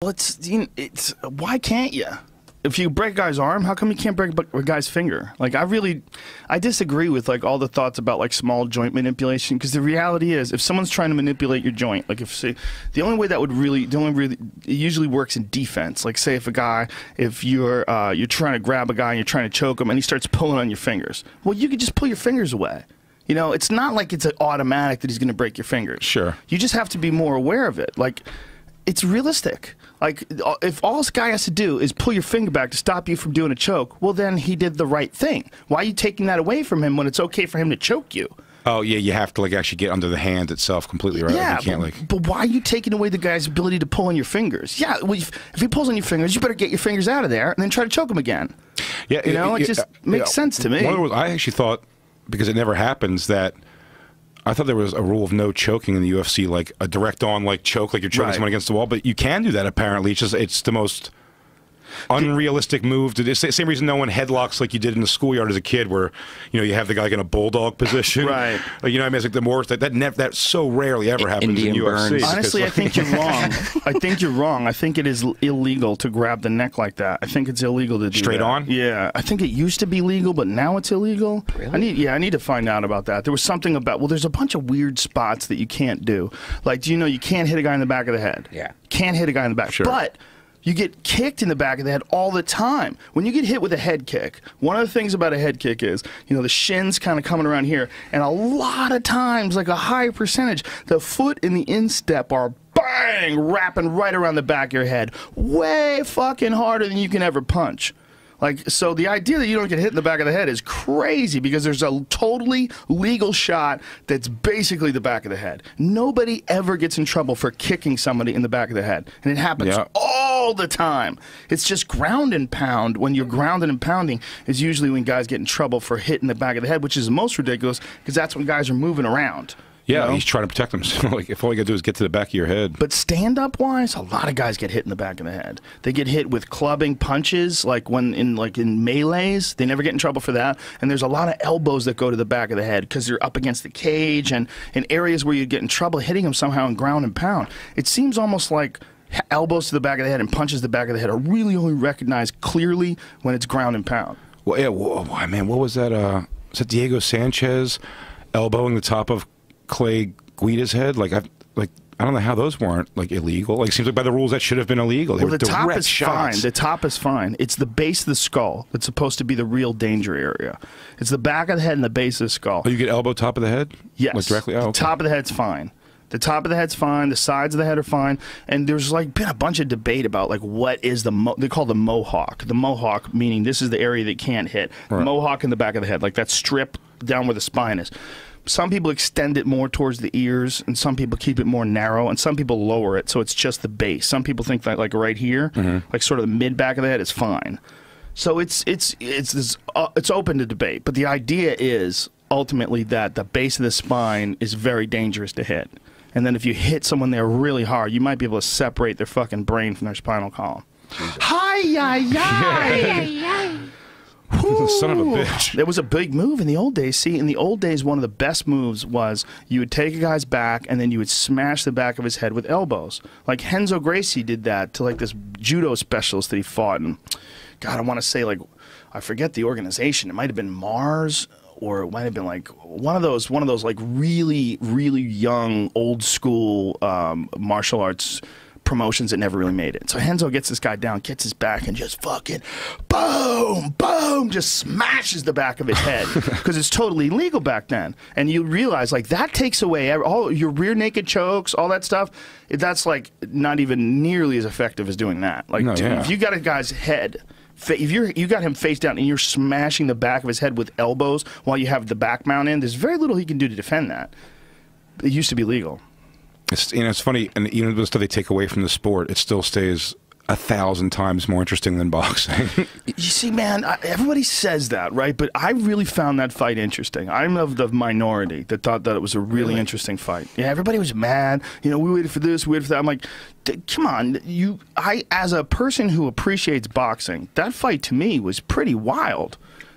Well, it's why can't you? If you break a guy's arm, how come you can't break a guy's finger? Like, I disagree with like all the thoughts about like small joint manipulation, because the reality is, if someone's trying to manipulate your joint, like the only way that would really, it usually works in defense. Like, say if you're trying to grab a guy and you're trying to choke him and he starts pulling on your fingers, well, you could just pull your fingers away. You know, it's not like it's an automatic that he's going to break your fingers. Sure. You just have to be more aware of it. Like, it's realistic. Like, if all this guy has to do is pull your finger back to stop you from doing a choke, well, then he did the right thing. Why are you taking that away from him when it's okay for him to choke you? Oh, yeah, you have to, like, actually get under the hand itself completely, right? Yeah, like, you can't, but why are you taking away the guy's ability to pull on your fingers? Yeah, well, if he pulls on your fingers, you better get your fingers out of there and then try to choke him again. Yeah, you know, it just makes sense to me. I actually thought, because it never happens, that I thought there was a rule of no choking in the UFC, like a direct on like choke, like you're choking someone against the wall. But you can do that apparently. It's the most unrealistic move to do. Same reason no one headlocks like you did in the schoolyard as a kid, where you have the guy like in a bulldog position, right? Like, I mean, it's like the more that so rarely ever happens in UFC. Honestly, I think you're wrong. I think you're wrong. I think it is illegal to grab the neck like that. I think it's illegal to do straight that. on. Yeah, I think it used to be legal, but now it's illegal. Really? I need to find out about that. There was something about, well, there's a bunch of weird spots that you can't do. Like, do you know you can't hit a guy in the back of the head? Yeah, can't hit a guy in the back. Sure. But you get kicked in the back of the head all the time. When you get hit with a head kick, one of the things about a head kick is, the shin's kind of coming around here, and a lot of times, like a high percentage, the foot and the instep are bang, wrapping right around the back of your head, way fucking harder than you can ever punch. Like, so the idea that you don't get hit in the back of the head is crazy, because there's a totally legal shot that's basically the back of the head. Nobody ever gets in trouble for kicking somebody in the back of the head, and it happens all the time. It's just ground and pound. When you're grounded and pounding is usually when guys get in trouble for hitting the back of the head, which is the most ridiculous, because that's when guys are moving around. Yeah, he's trying to protect himself. Like, if all you got to do is get to the back of your head. But stand-up wise, a lot of guys get hit in the back of the head. They get hit with clubbing punches, like in melees. They never get in trouble for that. And there's a lot of elbows that go to the back of the head because they're up against the cage, and in areas where you get in trouble hitting them somehow in ground and pound. It seems almost like elbows to the back of the head and punches to the back of the head are really only recognized clearly when it's ground and pound. Well, yeah, man, what was that? Was it Diego Sanchez elbowing the top of Clay Guida's head? Like, I don't know how those weren't like illegal. Like, it seems like by the rules that should have been illegal. Well, the top is fine. The top is fine. It's the base of the skull that's supposed to be the real danger area. It's the back of the head and the base of the skull. Oh, you get elbow top of the head? Yes. Like directly? Oh, okay. The top of the head's fine. The top of the head's fine. The sides of the head are fine. And there's like been a bunch of debate about like what is they call the mohawk. The mohawk meaning this is the area that can't hit. Right. Mohawk in the back of the head, like that strip down where the spine is. Some people extend it more towards the ears, and some people keep it more narrow, and some people lower it so it's just the base. Some people think that like right here, like sort of the mid back of the head is fine. So it's open to debate, but the idea is ultimately that the base of the spine is very dangerous to hit. And then if you hit someone there really hard, you might be able to separate their fucking brain from their spinal column. Hi-yi-yi! Son of a bitch. It was a big move in the old days. See, in the old days, one of the best moves was you would take a guy's back and then you would smash the back of his head with elbows. Like Renzo Gracie did that to like this judo specialist that he fought. And God, I want to say like, I forget the organization. It might have been Mars, or it might have been like one of those like really, really young, old school martial arts promotions that never really made it. So Renzo gets this guy down, gets his back, and just fucking boom, boom, just smashes the back of his head, because it's totally illegal back then. And you realize like that takes away all your rear naked chokes, all that stuff. That's like not even nearly as effective as doing that. Like, if you got a guy's head, if you got him face down and you're smashing the back of his head with elbows while you have the back mount in, there's very little he can do to defend that. It used to be legal. It's funny, and even the stuff they take away from the sport, it still stays 1,000 times more interesting than boxing. You see, man, everybody says that, right? But I really found that fight interesting. I'm of the minority that thought that it was a really interesting fight. Yeah, everybody was mad. We waited for this, we waited for that. I'm like, come on, as a person who appreciates boxing, that fight to me was pretty wild.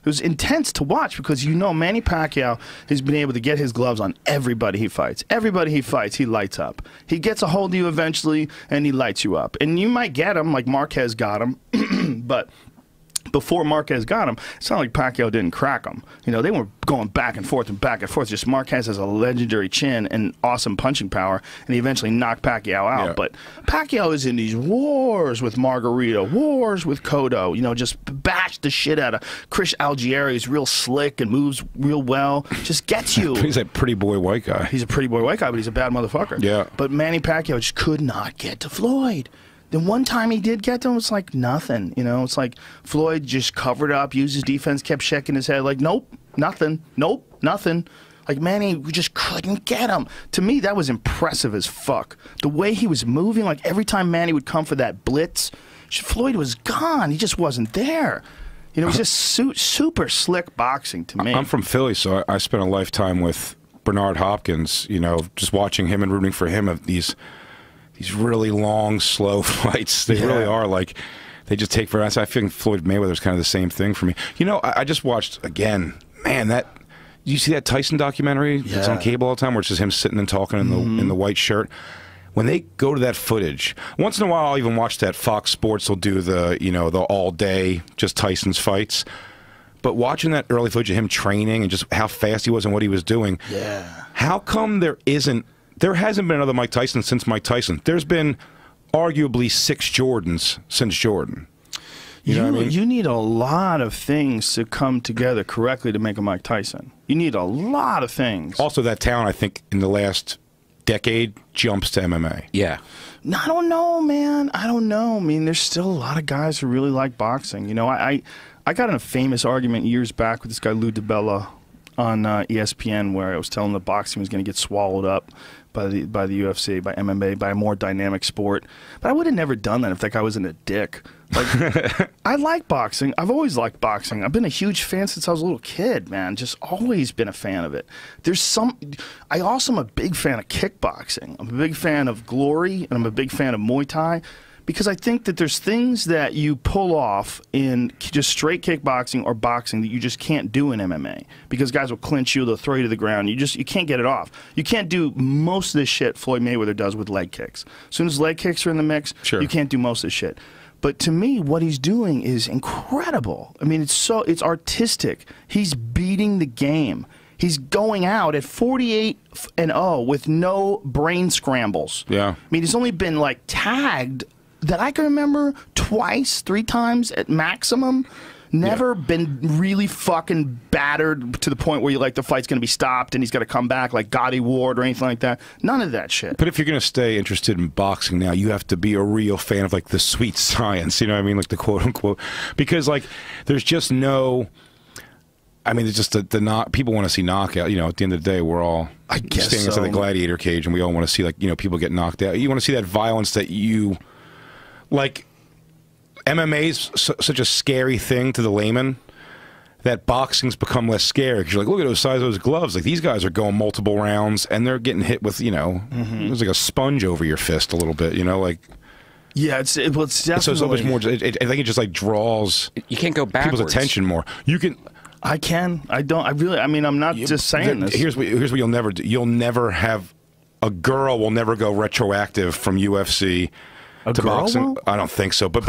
was intense to watch because Manny Pacquiao has been able to get his gloves on everybody he fights. Everybody he fights, he lights up. He gets a hold of you eventually, and he lights you up. And you might get him, like Marquez got him, but before Marquez got him, it's not like Pacquiao didn't crack him. They were going back and forth and back and forth. Just Marquez has a legendary chin and awesome punching power, and he eventually knocked Pacquiao out. Yeah. But Pacquiao is in these wars with Margarito, wars with Cotto, just bashed the shit out of Chris Algieri. He's real slick and moves real well. Just gets you. He's a pretty boy white guy. He's a pretty boy white guy, but he's a bad motherfucker. Yeah. But Manny Pacquiao just could not get to Floyd. Then one time he did get to him, it's like nothing. It's like Floyd just covered up, used his defense, kept shaking his head like, nope, nothing, nope, nothing. Like Manny, we just couldn't get him. To me, that was impressive as fuck. The way he was moving, like every time Manny would come for that blitz, Floyd was gone. He just wasn't there. It was just super slick boxing to me. I'm from Philly, so I spent a lifetime with Bernard Hopkins, just watching him and rooting for him of these really long, slow fights. They really are like, they just take forever. I think Floyd Mayweather's kind of the same thing for me. I just watched, again, man, you see that Tyson documentary that's on cable all the time where it's just him sitting and talking in the white shirt? When they go to that footage, once in a while I'll even watch that Fox Sports will do the all day, just Tyson's fights. But watching that early footage of him training and just how fast he was and what he was doing, how come there hasn't been another Mike Tyson since Mike Tyson? There's been arguably 6 Jordans since Jordan. You know what I mean? You need a lot of things to come together correctly to make a Mike Tyson. You need a lot of things. Also, that talent, I think, in the last decade, jumps to MMA. Yeah. I don't know, man. I don't know. I mean, there's still a lot of guys who really like boxing. I got in a famous argument years back with this guy, Lou DiBella, on ESPN, where I was telling him that boxing was going to get swallowed up by the UFC, by MMA, by a more dynamic sport. But I would have never done that if that guy wasn't a dick. Like, I like boxing. I've always liked boxing. I've been a huge fan since I was a little kid, man. Just always been a fan of it. I also am a big fan of kickboxing. I'm a big fan of Glory, and I'm a big fan of Muay Thai. Because I think that there's things that you pull off in just straight kickboxing or boxing that you just can't do in MMA. Because guys will clinch you, they'll throw you to the ground. You can't get it off. You can't do most of this shit Floyd Mayweather does with leg kicks. As soon as leg kicks are in the mix, you can't do most of this shit. But to me, what he's doing is incredible. I mean, it's artistic. He's beating the game. He's going out at 48-0 with no brain scrambles. Yeah. I mean, he's only been like tagged that I can remember twice, 3 times at maximum. Never been really fucking battered to the point where the fight's going to be stopped and he's got to come back like Gotti Ward or anything like that. None of that shit. But if you're going to stay interested in boxing now, you have to be a real fan of the sweet science, you know what I mean? Like the quote unquote. Because there's just no... I mean, it's just people want to see knockout. At the end of the day, we're all standing inside the gladiator cage and we all want to see people get knocked out. You want to see that violence that you... MMA's such a scary thing to the layman that boxing's become less scary because you're like, look at those size of those gloves. Like, these guys are going multiple rounds and they're getting hit with, there's like a sponge over your fist a little bit, Yeah, it's definitely... So much more... I think it just draws... You can't go backwards. People's attention more. You can... I can. I don't. I really... I mean, I'm not just saying this. Here's what you'll never do. You'll never have... A girl will never go retroactive from UFC... to boxing. Won't? I don't think so, but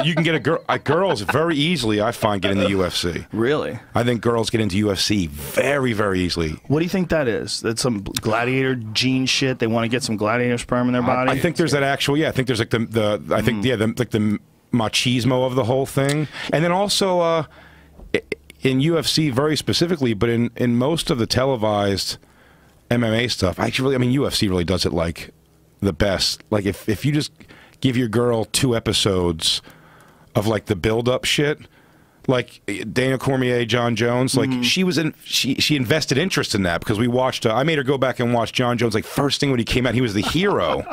you can get girls very easily. I find get into UFC. Really? I think girls get into UFC very, very easily. What do you think that is? That's some gladiator gene shit. They want to get some gladiator sperm in their body. I think there's that actual. Yeah, I think there's the the machismo of the whole thing, and then also in UFC very specifically, but in most of the televised MMA stuff, UFC really does it the best. Like if you just give your girl 2 episodes of the build-up shit, like Dana Cormier, John Jones, she invested interest in that because we watched. I made her go back and watch John Jones. First thing when he came out, he was the hero.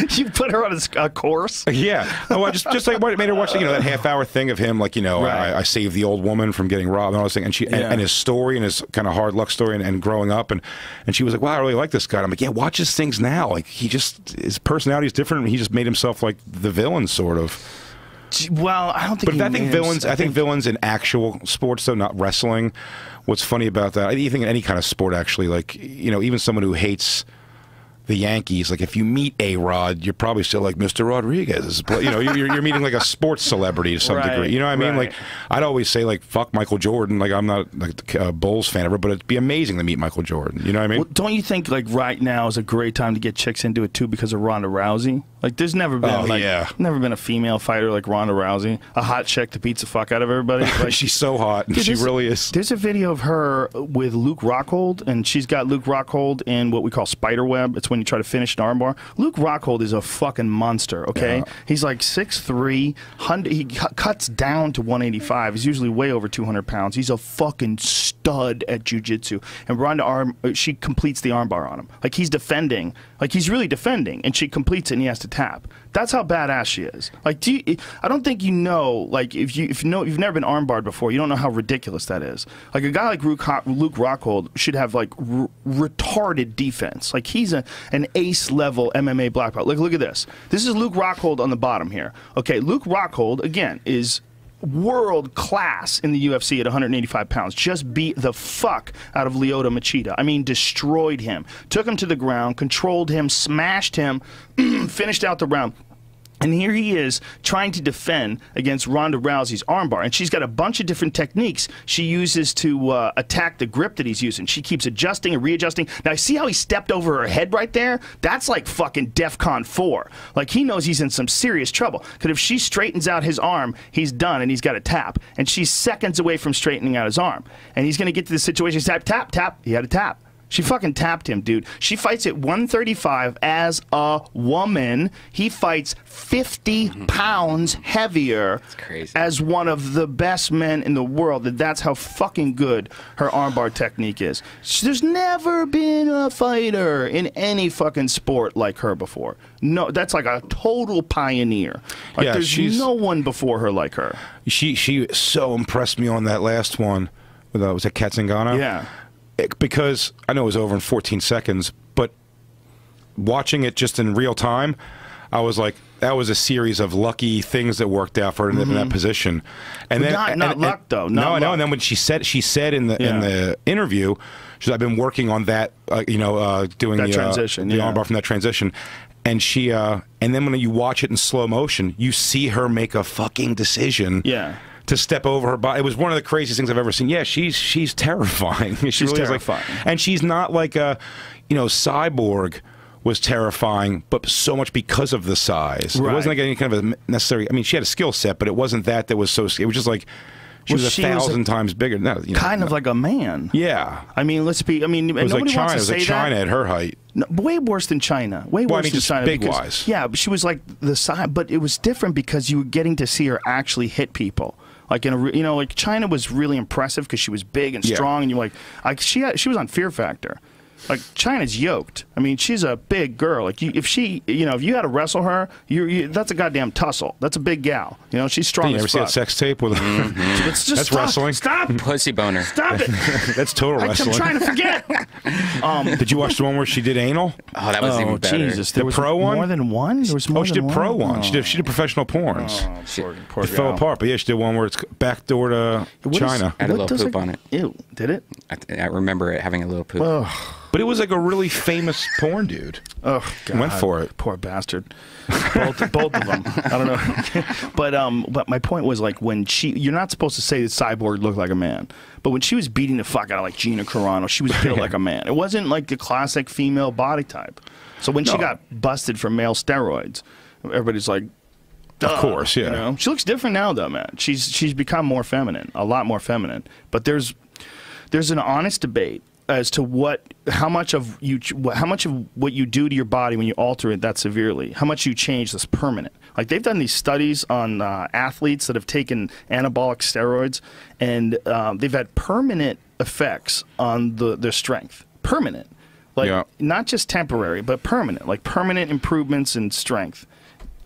You put her on a course. Yeah. Oh, I just made her watch that half-hour thing of him, right. I saved the old woman from getting robbed and all this thing, and and his story and his kind of hard luck story and growing up, and she was like, wow, I really like this guy. And I'm like, yeah, watch his things now. His personality is different, and he just made himself the villain sort of. Well, I don't think. But I think villains. I think villains in actual sports, though, not wrestling. What's funny about that? I think in any kind of sport, actually, like even someone who hates the Yankees, like if you meet A-Rod, you're probably still like Mr. Rodriguez. You're meeting like a sports celebrity to some degree. You know what I mean? Like I'd always say like fuck Michael Jordan. Like I'm not like a Bulls fan ever, but it'd be amazing to meet Michael Jordan. You know what I mean? Well, don't you think like right now is a great time to get chicks into it too because of Ronda Rousey? Like there's never been never been a female fighter like Ronda Rousey, a hot chick that beats the fuck out of everybody. Like, she's so hot. Dude, she really is. There's a video of her with Luke Rockhold, and she's got Luke Rockhold in what we call spiderweb. It's when you try to finish an armbar. Luke Rockhold is a fucking monster. Okay, he's like 6'3", he cuts down to 185. He's usually way over 200 pounds. He's a fucking stud at jiu-jitsu. And Ronda she completes the armbar on him. Like he's defending, like he's really defending, and she completes it, and he has to tap. That's how badass she is. Like, I don't think you know. Like, if you've never been armbarred before, you don't know how ridiculous that is. Like a guy like Luke Rockhold should have like retarded defense. Like he's an ace level MMA black belt. Look at this. This is Luke Rockhold on the bottom here. Okay, Luke Rockhold again is world class in the UFC at 185 pounds. Just beat the fuck out of Lyoto Machida. I mean, destroyed him. Took him to the ground, controlled him, smashed him, finished out the round. And here he is trying to defend against Ronda Rousey's armbar. And she's got a bunch of different techniques she uses to attack the grip that he's using. She keeps adjusting and readjusting. Now, see how he stepped over her head right there? That's like fucking DEFCON 4. Like, he knows he's in some serious trouble. Because if she straightens out his arm, he's done and he's got to tap. And she's seconds away from straightening out his arm. And he's going to get to the situation. He's tap, tap. He had to tap. She fucking tapped him, dude. She fights at 135 as a woman. He fights 50 pounds heavier. That's crazy. As one of the best men in the world. That's how fucking good her armbar technique is. There's never been a fighter in any fucking sport like her before. No, that's like a total pioneer. Like, yeah, there's no one before her like her. She so impressed me on that last one. Was it Katzengano? Yeah. Because I know it was over in 14 seconds, but watching it just in real time, I was like, that was a series of lucky things that worked out for her in that position. And then not luck though. No, I know. And then when she said in the interview, she's I've been working on that, doing the transition, the armbar from that transition. And she and then when you watch it in slow motion, you see her make a fucking decision. Yeah. To step over her body. It was one of the craziest things I've ever seen. Yeah, she's terrifying. She's really terrifying. And she's not like a, Cyborg was terrifying, but so much because of the size. Right. It wasn't like any kind of a necessary, I mean, she had a skill set, but it wasn't that was so, it was just like, she was 1,000 times bigger. No, kind of like a man. Yeah. I mean, it was like China. It was like China at her height. No, way worse than China. Way worse than China. Big-wise. Yeah, but she was like the size, but it was different because you were getting to see her actually hit people. Like like China was really impressive because she was big and strong, and you're like she was on Fear Factor. Like China's yoked. I mean, she's a big girl. Like if you had to wrestle her, that's a goddamn tussle. That's a big gal. She's strong. You ever see that sex tape with her? That's wrestling. Stop. Pussy boner. Stop it. That's total wrestling. I'm trying to forget. Did you watch the one where she did anal? Oh, that was even better. Jesus. There was pro one? More than one? There was more she did pro one. She did professional porns. Poor it fell apart, but yeah, she did one where it's backdoor to China. Had a little poop on it. Ew, did it? I remember it having a little poop. But it was like a really famous porn dude. Oh, God. Went for it. Poor bastard. Both of them. I don't know. But my point was, like, when you're not supposed to say that Cyborg looked like a man, but when she was beating the fuck out of like Gina Carano, she was built like a man. It wasn't like the classic female body type. So when she got busted for male steroids, everybody's like, duh, of course, yeah. She looks different now, though, man. She's become more feminine, a lot more feminine. But there's an honest debate as to how much of what you do to your body when you alter it that severely, how much you change that's permanent. Like they've done these studies on athletes that have taken anabolic steroids, and they've had permanent effects on their strength. Permanent, like not just temporary, but permanent, like permanent improvements in strength.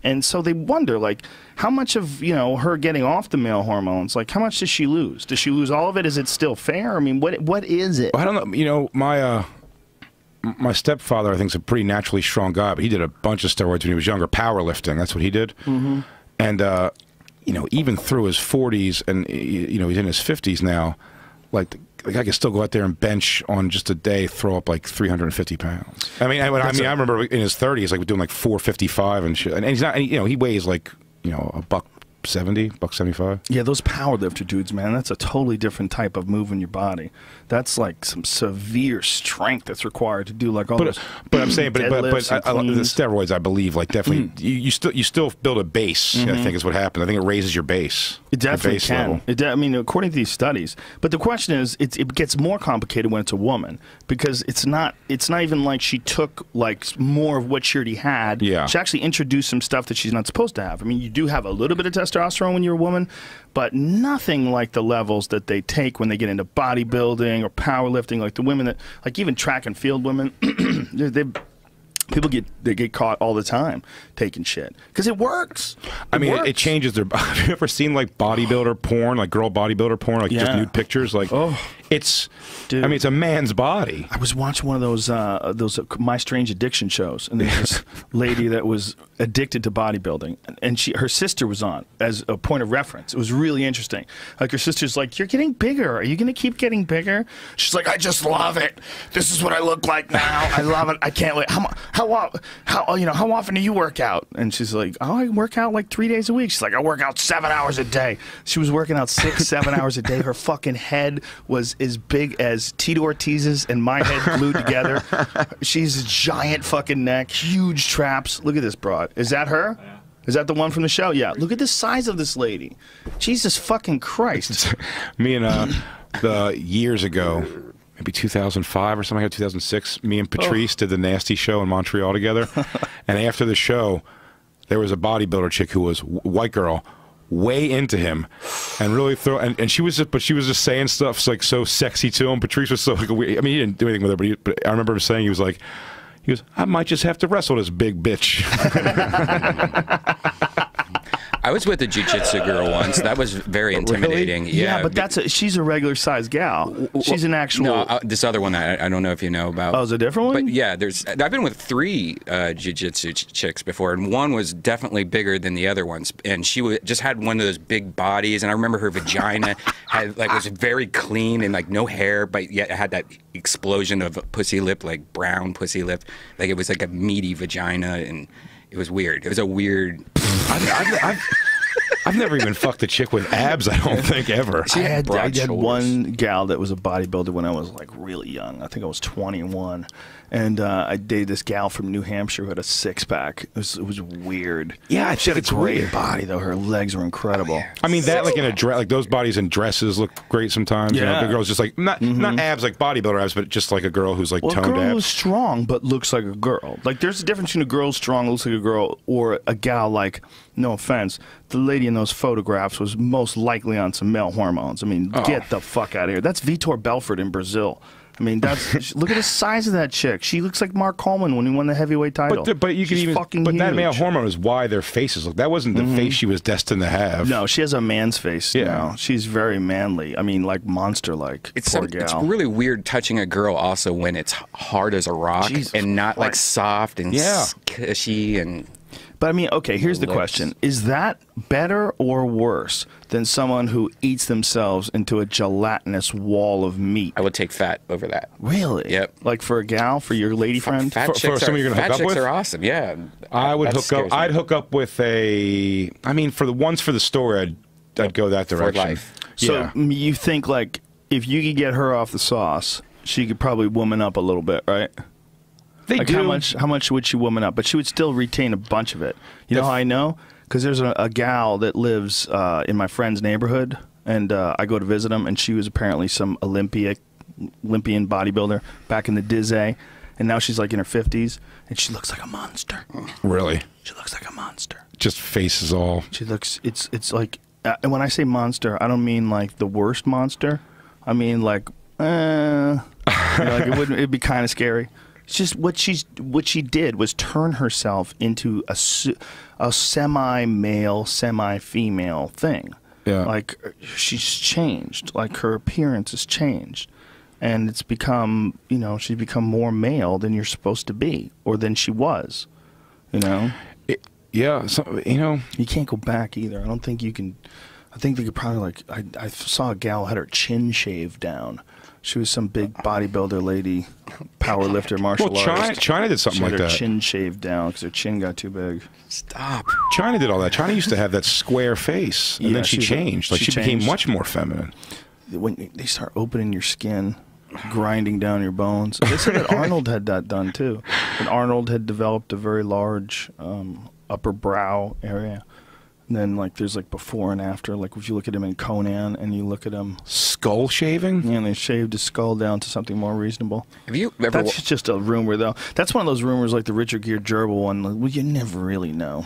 And so they wonder, like, how much of, her getting off the male hormones, like, how much does she lose? Does she lose all of it? Is it still fair? I mean, what is it? I don't know. My stepfather, I think, is a pretty naturally strong guy, but he did a bunch of steroids when he was younger. Powerlifting, that's what he did. Mm-hmm. And you know, even through his 40s, and you know, he's in his 50s now, like the guy can still go out there and bench on just a day, throw up like 350 pounds. I mean, I remember in his 30s, like doing like 455 and shit. And he's not, you know, he weighs like, you know, $170, $175. Yeah, those powerlifter dudes, man, that's a totally different type of move in your body. That's like some severe strength that's required to do like all those. But I'm saying, but the cleans. steroids, I believe, like definitely, you still build a base. I think is what happens. I think it raises your base. It definitely base can. I mean, according to these studies. But the question is, it gets more complicated when it's a woman, because it's not even like she took like more of what she already had. Yeah. She actually introduced some stuff that she's not supposed to have. I mean, you do have a little bit of testosterone when you're a woman, but nothing like the levels that they take when they get into bodybuilding or powerlifting, like the women that, like even track and field women, people get caught all the time taking shit because it works. It changes their. Have you ever seen like bodybuilder porn, like girl bodybuilder porn, like just nude pictures? Like, it's. Dude. I mean, it's a man's body. I was watching one of those My Strange Addiction shows, and there's this lady that was addicted to bodybuilding, and her sister was on as a point of reference. It was really interesting. Like her sister's like, "You're getting bigger. Are you going to keep getting bigger?" She's like, "I just love it. This is what I look like now. I love it. I can't wait. How often do you work out?" And she's like, "Oh, I work out like 3 days a week." She's like, "I work out 7 hours a day." She was working out 6, 7 hours a day. Her fucking head was as big as Tito Ortiz's and my head glued together. She's a giant fucking neck, huge traps. Look at this broad. Is that her? Yeah. Is that the one from the show? Yeah. Look at the size of this lady. Jesus fucking Christ. Me and years ago, maybe 2005 or something, like 2006, me and Patrice did the Nasty Show in Montreal together. And after the show, there was a bodybuilder chick who was white girl, way into him, and really and she was just saying stuff like so sexy to him. Patrice was so like weird. I mean, he didn't do anything with her, but I remember him saying he was, I might just have to wrestle this big bitch. I was with a jiu-jitsu girl once. That was very intimidating. Really? Yeah, but she's a regular sized gal. She's an actual. No, this other one that I don't know if you know about. Oh, is it a different one? But yeah, I've been with 3 jiu-jitsu chicks before, and one was definitely bigger than the other ones, and she just had one of those big bodies, and I remember her vagina was very clean and like no hair, but yet it had that explosion of pussy lip, like brown pussy lip, like it was like a meaty vagina, and it was weird. It was a weird. I've never even fucked a chick with abs, I don't think, ever. I had one gal that was a bodybuilder when I was like really young. I think I was 21. And I dated this gal from New Hampshire who had a 6-pack. It was weird. Yeah, she had a great body though. Her legs were incredible. I mean, that like in a dress, like those bodies in dresses look great sometimes. Yeah. You know, the girl's just like not abs like bodybuilder abs, but just like a girl who's like toned abs. A girl who's strong but looks like a girl. Like there's a difference between a girl strong looks like a girl or a gal like. No offense, the lady in those photographs was most likely on some male hormones. I mean, get the fuck out of here. That's Vitor Belfort in Brazil. I mean, look at the size of that chick. She looks like Mark Coleman when he won the heavyweight title. But you can even. But that male hormone is why their faces look. That wasn't the face she was destined to have. No, she has a man's face. Yeah, now. She's very manly. I mean, like monster-like. It's really weird touching a girl also when it's hard as a rock and not like soft and cushy and. But I mean, okay, here's the question. Is that better or worse than someone who eats themselves into a gelatinous wall of meat? I would take fat over that. Really? Yep. Like for a gal, for your lady friend? Fat chicks are awesome, yeah. I would hook up. I'd hook up with a. I mean, for the ones for the story, I'd go that direction. For life. So you think like if you could get her off the sauce, she could probably woman up a little bit, right? They like do. How much would she woman up? But she would still retain a bunch of it. You know how I know? Because there's a gal that lives in my friend's neighborhood, and I go to visit him, and she was apparently some Olympian bodybuilder back in the Dizay, and now she's like in her 50s, and she looks like a monster. Really? She looks like a monster. Just face is all. She looks. It's like, and when I say monster, I don't mean like the worst monster. I mean like, like it'd be kind of scary. It's just what she did was turn herself into a semi-male, semi-female thing. Yeah. Like she's changed. Like her appearance has changed, and it's become, you know, she's become more male than you're supposed to be, or than she was. You know. Yeah, so, you know, You can't go back either. I don't think you can. I think they could probably like. I saw a gal had her chin shaved down. She was some big bodybuilder lady, power lifter, martial artist. China did something She had like her that. chin shaved down because her chin got too big. Stop. China did all that. China used to have that square face, and Yeah, then she changed. Like, she she became changed. much more feminine. When they start opening your skin, grinding down your bones. They said that Arnold had that done too. And Arnold had developed a very large upper brow area. And then like there's like before and after. Like if you look at him in Conan and you look at him, Skull shaving? and they shaved his skull down to something more reasonable. Have you ever? That's just a rumor though. That's one of those rumors like the Richard Gere gerbil one. Well, you never really know.